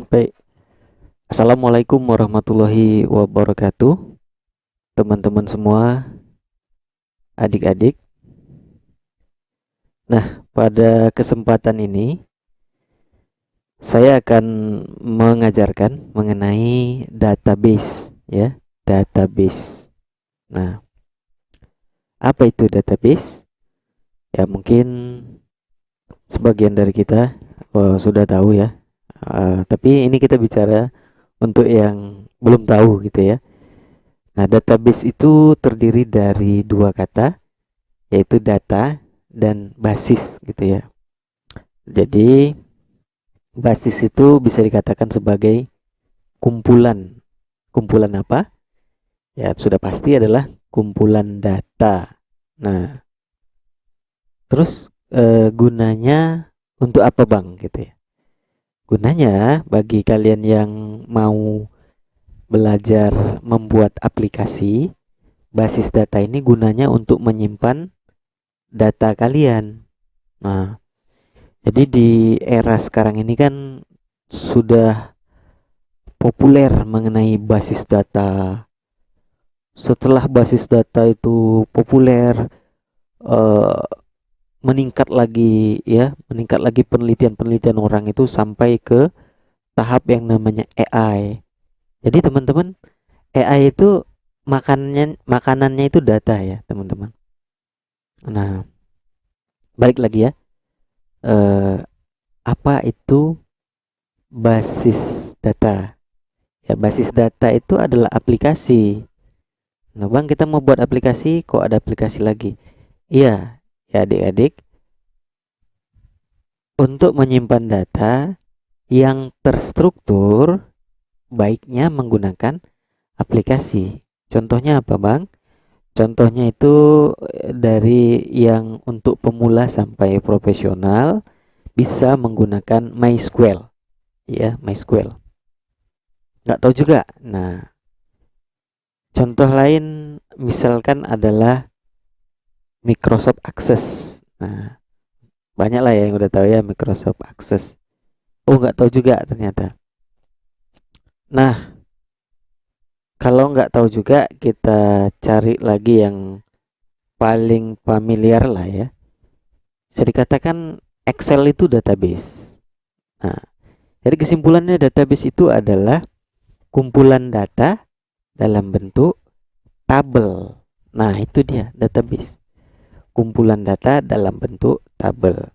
Baik, Assalamualaikum warahmatullahi wabarakatuh, teman-teman semua, adik-adik. Nah, pada kesempatan ini saya akan mengajarkan mengenai database, ya, database. Nah, apa itu database? Ya, mungkin sebagian dari kita sudah tahu ya. Tapi ini kita bicara untuk yang belum tahu gitu ya. Nah, database itu terdiri dari dua kata, yaitu data dan basis gitu ya. Jadi basis itu bisa dikatakan sebagai kumpulan. Kumpulan apa? Ya sudah pasti adalah kumpulan data. Nah, terus gunanya untuk apa Bang gitu ya? Gunanya bagi kalian yang mau belajar membuat aplikasi, basis data ini gunanya untuk menyimpan data kalian. Nah, jadi di era sekarang ini kan sudah populer mengenai basis data. Setelah basis data itu populer, eh, meningkat lagi penelitian-penelitian orang itu sampai ke tahap yang namanya AI. Jadi teman-teman, AI itu makanannya itu data ya, teman-teman. Nah, balik lagi ya. Eh, Apa itu basis data? Ya, basis data itu adalah aplikasi. Nah, Bang, kita mau buat aplikasi, kok ada aplikasi lagi? Iya, ya adik-adik, untuk menyimpan data yang terstruktur, baiknya menggunakan aplikasi. Contohnya apa, Bang? Contohnya itu dari yang untuk pemula sampai profesional bisa menggunakan MySQL, ya, MySQL. Nggak tahu juga. Nah, contoh lain misalkan adalah Microsoft Access. Nah, banyak lah ya yang udah tahu ya Microsoft Access. Oh, nggak tahu juga ternyata. Nah, kalau nggak tahu juga kita cari lagi yang paling familiar lah ya. Bisa dikatakan Excel itu database. Nah, jadi kesimpulannya database itu adalah kumpulan data dalam bentuk tabel. Nah, itu dia database. Kumpulan data dalam bentuk tabel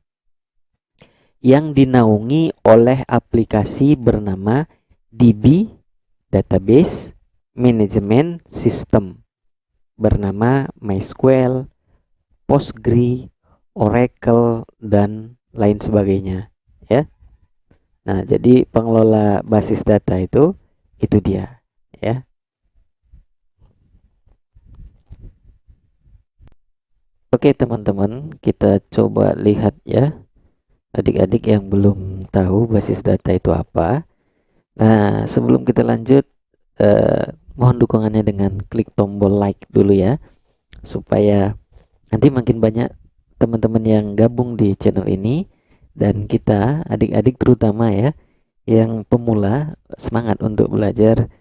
yang dinaungi oleh aplikasi bernama DB Database Management System bernama MySQL, Postgre, Oracle, dan lain sebagainya ya. Nah, jadi pengelola basis data itu dia ya. Oke, teman-teman, kita coba lihat ya. Adik-adik yang belum tahu basis data itu apa. Nah, sebelum kita lanjut, mohon dukungannya dengan klik tombol like dulu ya, supaya nanti makin banyak teman-teman yang gabung di channel ini, dan kita adik-adik terutama ya yang pemula semangat untuk belajar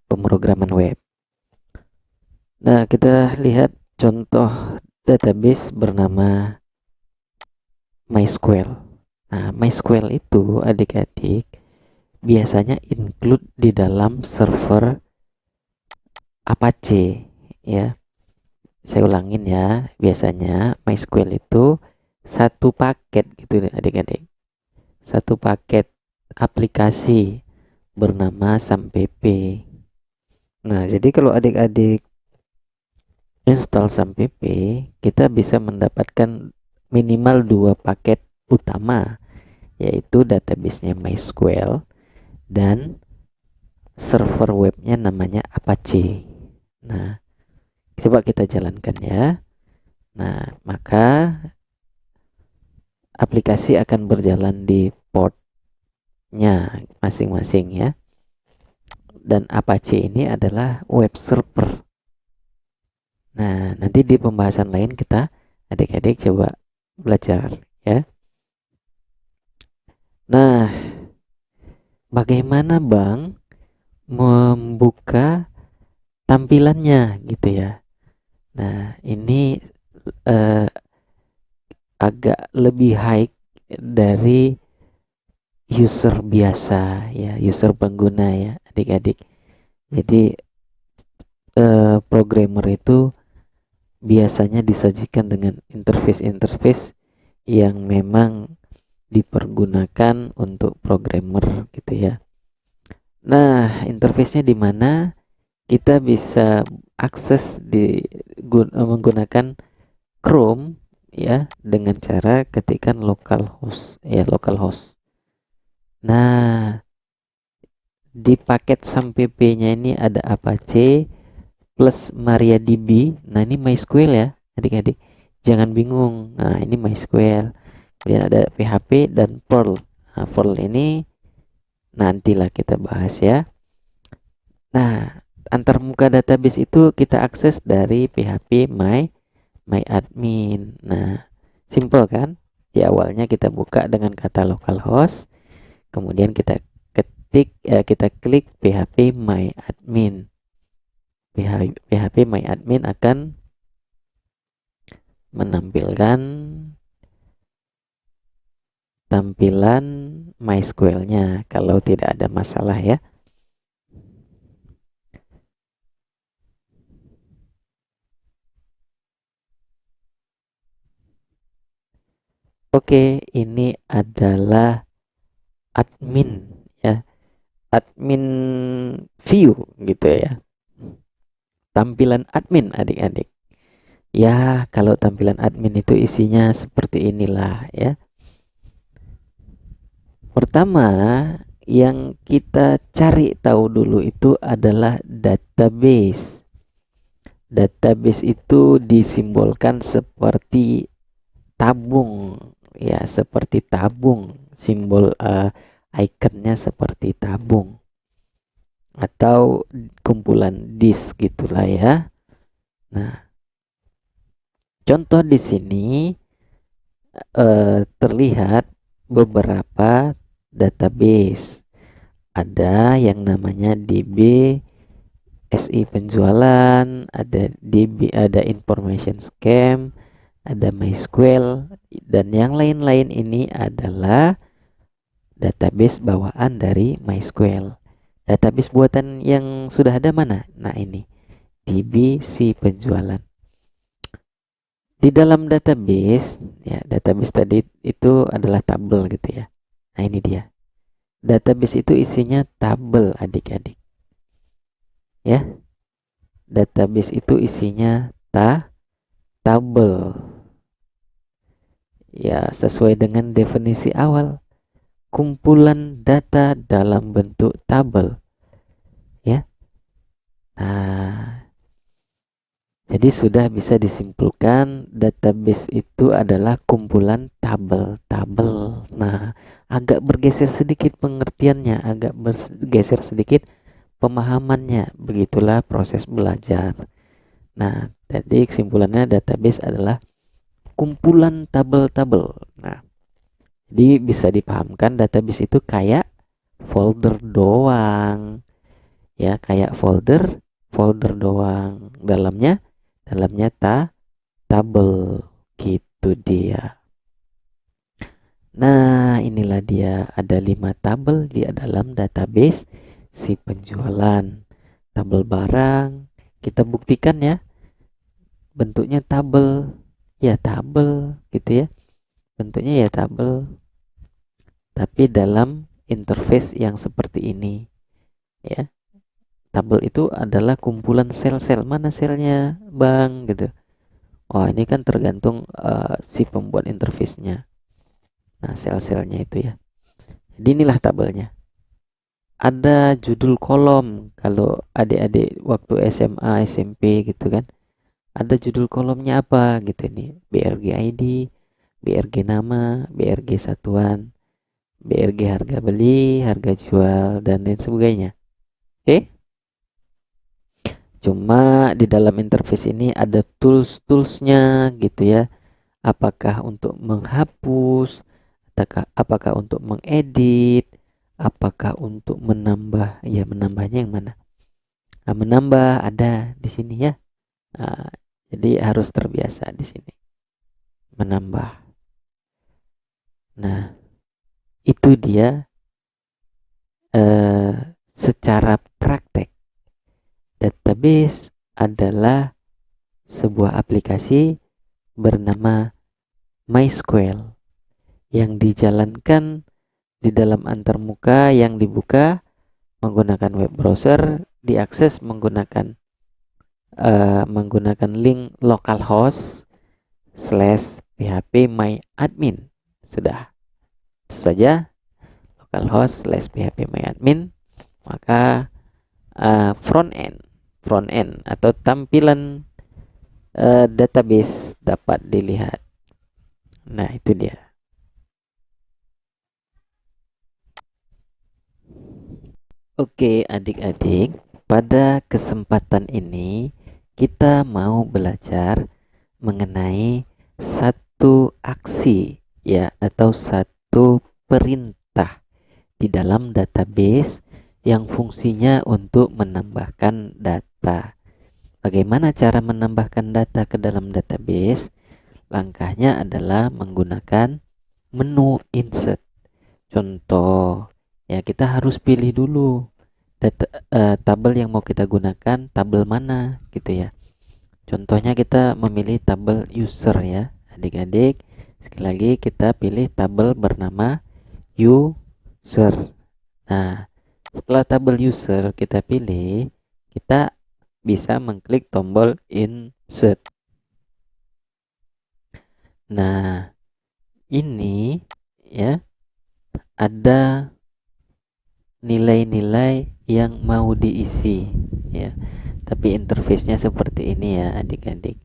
pemrograman web. Nah, kita lihat contoh database bernama MySQL. Nah, MySQL itu adik-adik biasanya include di dalam server Apache ya. Saya ulangin ya, biasanya MySQL itu satu paket gitu adik-adik. Satu paket aplikasi bernama SAMPP. Nah, jadi kalau adik-adik install SAMPP, kita bisa mendapatkan minimal dua paket utama, yaitu database-nya MySQL dan server webnya namanya Apache. Nah, coba kita jalankan ya. Nah, maka aplikasi akan berjalan di portnya masing-masing ya. Dan Apache ini adalah web server. Nah, nanti di pembahasan lain kita adik-adik coba belajar ya. Nah, bagaimana Bang membuka tampilannya gitu ya. Nah, ini eh, agak lebih high dari user biasa ya, user pengguna ya, adik-adik. Jadi programmer itu biasanya disajikan dengan interface-interface yang memang dipergunakan untuk programmer gitu ya. Nah, interface-nya di mana kita bisa akses menggunakan Chrome ya dengan cara ketikkan localhost ya, localhost. Nah, di paket SAMPP-nya ini ada Apache plus MariaDB. Nah, ini MySQL ya, adik-adik. Jangan bingung. Nah, ini MySQL. Kemudian ada PHP dan Perl. Nah, Perl ini nantilah kita bahas ya. Nah, antarmuka database itu kita akses dari PHP myadmin. Nah, simple kan? Di awalnya kita buka dengan kata localhost, kemudian kita kita klik PHP myadmin. PHP myadmin akan menampilkan tampilan MySQL-nya kalau tidak ada masalah ya. Oke, ini adalah admin ya, admin view gitu ya. Tampilan admin adik-adik. Ya, kalau tampilan admin itu isinya seperti inilah ya. Pertama, yang kita cari tahu dulu itu adalah database. Database itu disimbolkan seperti tabung ya, seperti tabung, simbol ikonnya seperti tabung atau kumpulan disk gitulah ya. Nah, contoh di sini terlihat beberapa database. Ada yang namanya DB SI penjualan, ada DB, ada information scam, ada MySQL, dan yang lain-lain ini adalah database bawaan dari MySQL. Database buatan yang sudah ada mana? Nah, ini DB si penjualan. Di dalam database, ya database tadi itu adalah tabel gitu ya. Nah, ini dia. Database itu isinya tabel adik-adik. Ya, database itu isinya tabel. Ya, sesuai dengan definisi awal, kumpulan data dalam bentuk tabel. Ya. Nah, jadi sudah bisa disimpulkan database itu adalah kumpulan tabel-tabel. Nah, agak bergeser sedikit pengertiannya, agak bergeser sedikit pemahamannya. Begitulah proses belajar. Nah, jadi kesimpulannya database adalah kumpulan tabel-tabel. Nah, jadi bisa dipahamkan database itu kayak folder doang. Ya, kayak folder doang. Dalamnya tabel gitu dia. Nah, inilah dia, ada 5 tabel di dalam database si penjualan. Tabel barang, kita buktikan ya, bentuknya tabel. Ya, tabel gitu ya. Bentuknya ya tabel, tapi dalam interface yang seperti ini ya. Tabel itu adalah kumpulan sel-sel. Mana selnya, Bang? Gitu. Oh, ini kan tergantung si pembuat interface-nya. Nah, sel-selnya itu ya. Jadi inilah tabelnya. Ada judul kolom. Kalau adik-adik waktu SMA, SMP gitu kan. Ada judul kolomnya apa gitu nih. BRG ID, BRG nama, BRG satuan, BRG harga beli, harga jual, dan lain sebagainya. Oke? Cuma di dalam interface ini ada tools-toolsnya gitu ya. Apakah untuk menghapus, apakah untuk mengedit, Apakah untuk menambah, ya menambahnya yang mana? Nah, menambah ada di sini ya. Nah, jadi harus terbiasa di sini menambah. Nah, itu dia secara praktek. Database adalah sebuah aplikasi bernama MySQL yang dijalankan di dalam antarmuka yang dibuka menggunakan web browser, diakses menggunakan link localhost /php myadmin. Sudah, itu saja, localhost /php myadmin. Maka front end atau tampilan database dapat dilihat. Nah, itu dia. Oke, adik-adik, pada kesempatan ini kita mau belajar mengenai satu aksi ya atau satu perintah di dalam database yang fungsinya untuk menambahkan data. Bagaimana cara menambahkan data ke dalam database? Langkahnya adalah menggunakan menu insert. Contoh, ya kita harus pilih dulu tabel yang mau kita gunakan, tabel mana gitu ya. Contohnya kita memilih tabel user ya, adik-adik. Sekali lagi kita pilih tabel bernama user. Nah, setelah tabel user kita pilih, kita bisa mengklik tombol insert. Nah, ini ya ada nilai-nilai yang mau diisi ya. Tapi interface-nya seperti ini ya, adik-adik.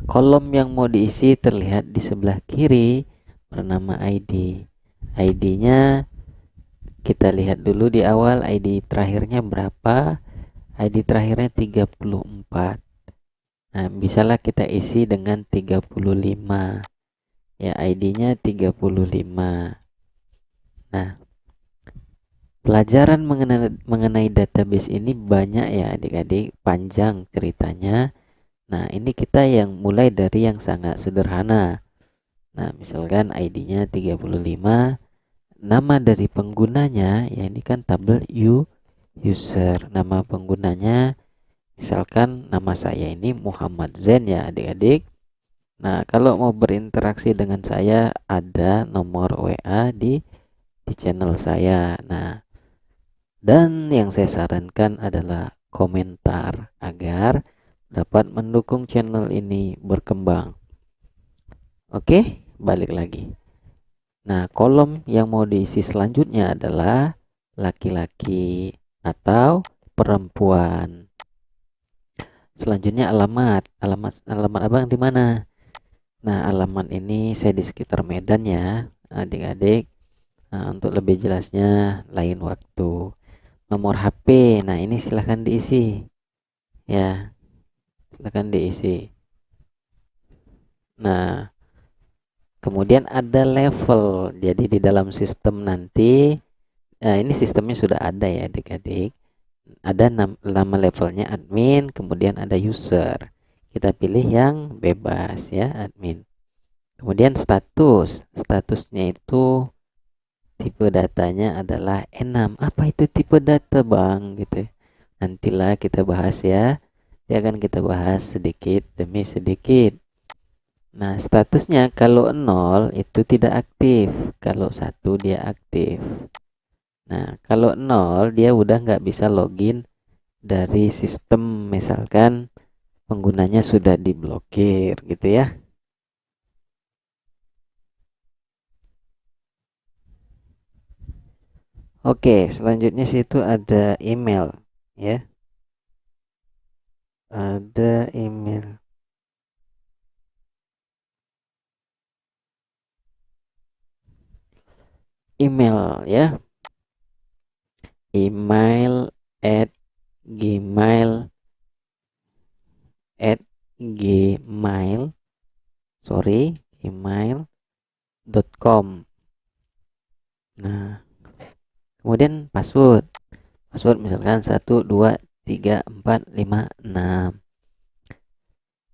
Kolom yang mau diisi terlihat di sebelah kiri bernama ID. ID-nya kita lihat dulu di awal, ID terakhirnya berapa? ID terakhirnya 34. Nah, bisalah kita isi dengan 35. Ya, ID-nya 35. Nah, pelajaran mengenai database ini banyak ya adik-adik, panjang ceritanya. Nah, ini kita yang mulai dari yang sangat sederhana. Nah, misalkan ID-nya 35, nama dari penggunanya, ya ini kan tabel user. Nama penggunanya, misalkan nama saya ini Muhammad Zen ya adik-adik. Nah, kalau mau berinteraksi dengan saya, ada nomor WA di channel saya. Nah, dan yang saya sarankan adalah komentar agar dapat mendukung channel ini berkembang. Oke, balik lagi. Nah, kolom yang mau diisi selanjutnya adalah laki-laki atau perempuan. Selanjutnya alamat. Alamat abang di mana? Nah, alamat ini saya di sekitar Medan ya, adik-adik. Nah, untuk lebih jelasnya lain waktu. Nomor HP. Nah, ini silahkan diisi. Ya, silahkan diisi. Nah, kemudian ada level. Jadi di dalam sistem nanti, ini sistemnya sudah ada ya adik-adik. Ada nama levelnya admin, kemudian ada user. Kita pilih yang bebas ya, admin. Kemudian statusnya itu tipe datanya adalah enum. Apa itu tipe data bang? Gitu. Nantilah kita bahas ya. Ya akan kita bahas sedikit demi sedikit. Nah, statusnya kalau 0 itu tidak aktif, kalau 1 dia aktif. Nah, kalau 0 dia udah nggak bisa login dari sistem, misalkan penggunanya sudah diblokir gitu ya. Oke, selanjutnya situ ada email ya. Ada email. Email ya. Email at gmail at gmail gmail.com. Nah, Kemudian password. Password misalkan 1, 2, 3, 4, 5, 6.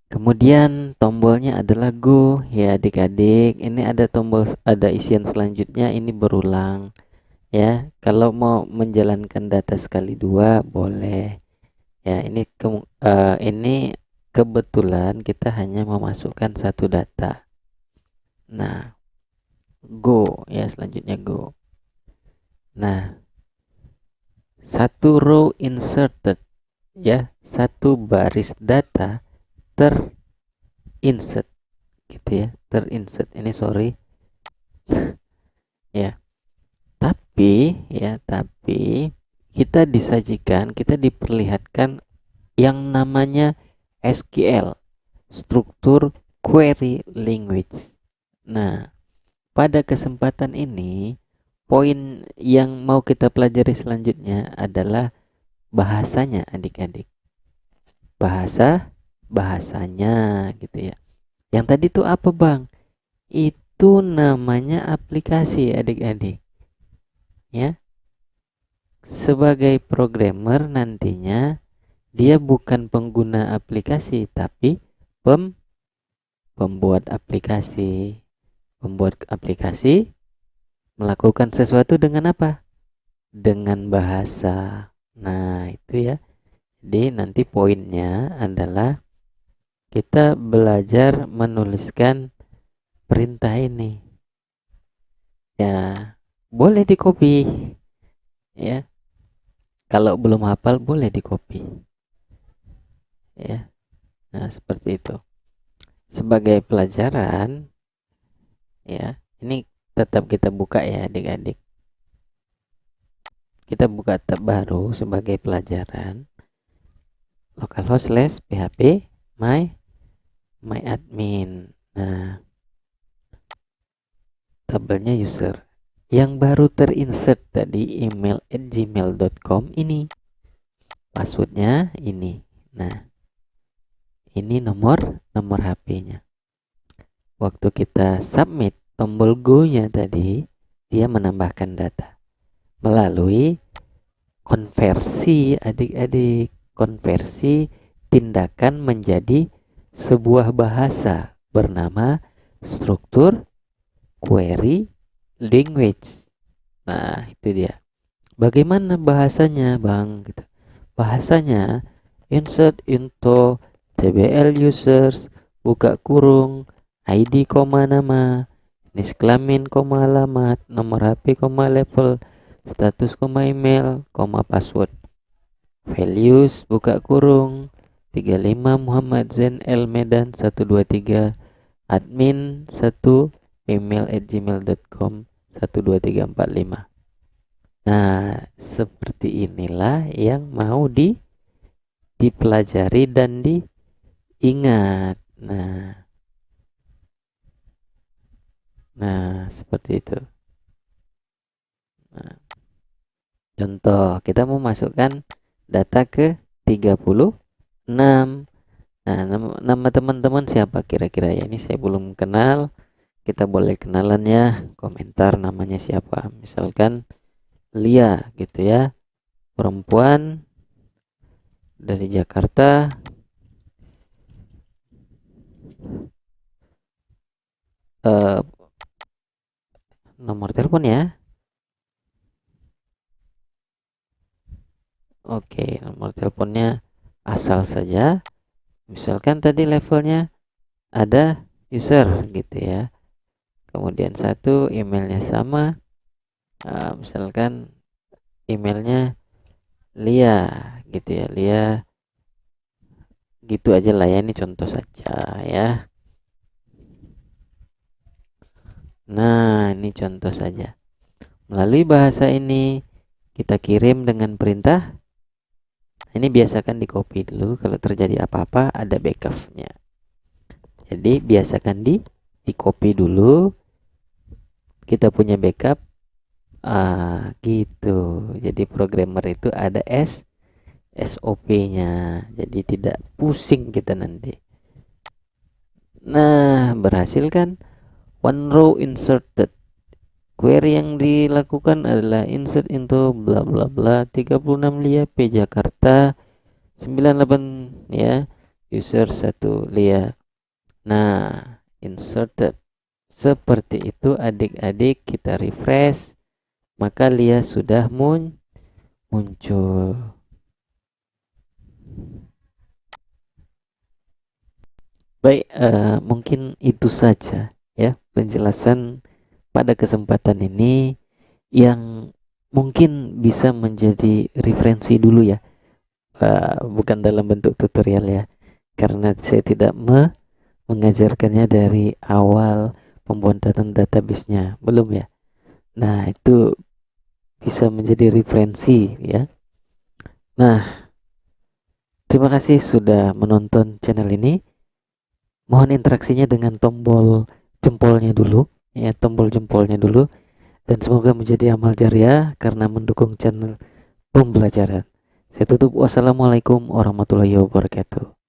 Kemudian tombolnya adalah go ya adik-adik. Ini ada tombol, ada isian selanjutnya, ini berulang ya. Kalau mau menjalankan data sekali dua boleh. Ya, ini kebetulan kita hanya memasukkan satu data. Nah, go ya, selanjutnya go. Nah, satu row inserted ya, satu baris data terinsert gitu ya, terinsert. Ini sorry ya. Tapi kita disajikan, kita diperlihatkan yang namanya SQL, struktur query language. Nah, pada kesempatan ini, poin yang mau kita pelajari selanjutnya adalah bahasanya adik-adik. Bahasanya gitu ya. Yang tadi tuh apa bang? Itu namanya aplikasi adik-adik. Ya, sebagai programmer nantinya dia bukan pengguna aplikasi tapi pembuat aplikasi. Pembuat aplikasi melakukan sesuatu dengan apa? Dengan bahasa. Nah, itu ya. Jadi nanti poinnya adalah kita belajar menuliskan perintah ini. Ya, boleh di copy ya. Kalau belum hafal boleh di copy. Ya. Nah, seperti itu. Sebagai pelajaran ya, ini tetap kita buka ya adik-adik. Kita buka tab baru sebagai pelajaran. Localhost /php my admin. Nah, tabelnya user. Yang baru terinsert tadi email @gmail.com ini. Passwordnya ini. Nah, ini nomor HP-nya. Waktu kita submit tombol go-nya tadi, dia menambahkan data melalui konversi adik-adik. Konversi tindakan menjadi sebuah bahasa bernama struktur query language. Nah, itu dia. Bagaimana bahasanya, Bang? Gitu. Bahasanya insert into tbl users, buka kurung, ID, nama, jenis kelamin, alamat, nomor HP, level, status, email, password. Values, buka kurung, 35 Muhammad Zain L Medan 123, admin 1, email @gmail.com 12345. Nah, seperti inilah yang mau dipelajari dan diingat. Nah, seperti itu. Nah, contoh, kita mau masukkan data ke 36. Nah, nama teman-teman siapa kira-kira ya? Ini saya belum kenal. Kita boleh kenalan ya, komentar namanya siapa. Misalkan Lia gitu ya. Perempuan dari Jakarta. Nomor telepon ya. Oke, nomor teleponnya asal saja. Misalkan tadi levelnya ada user gitu ya. Kemudian satu, emailnya sama. Misalkan emailnya Lia gitu ya. Lia gitu aja lah ya, ini contoh saja ya. Nah, ini contoh saja. Melalui bahasa ini kita kirim dengan perintah. Ini biasakan di copy dulu, kalau terjadi apa-apa ada backupnya. Jadi biasakan di copy dulu, kita punya backup. Gitu. Jadi programmer itu ada SOP-nya. Jadi tidak pusing kita nanti. Nah, berhasil kan? One row inserted. Query yang dilakukan adalah insert into bla bla bla 36 Lia P Jakarta 98 ya, user 1 Lia. Nah, inserted. Seperti itu adik-adik, kita refresh, maka Lia sudah muncul. Baik, mungkin itu saja ya penjelasan pada kesempatan ini yang mungkin bisa menjadi referensi dulu ya, bukan dalam bentuk tutorial ya, karena saya tidak mengajarkannya dari awal pembuatan database-nya, belum ya. Nah, itu bisa menjadi referensi ya. Nah, terima kasih sudah menonton channel ini. Mohon interaksinya dengan tombol jempolnya dulu, ya, tombol jempolnya dulu, dan semoga menjadi amal jariah karena mendukung channel pembelajaran. Saya tutup. Wassalamualaikum warahmatullahi wabarakatuh.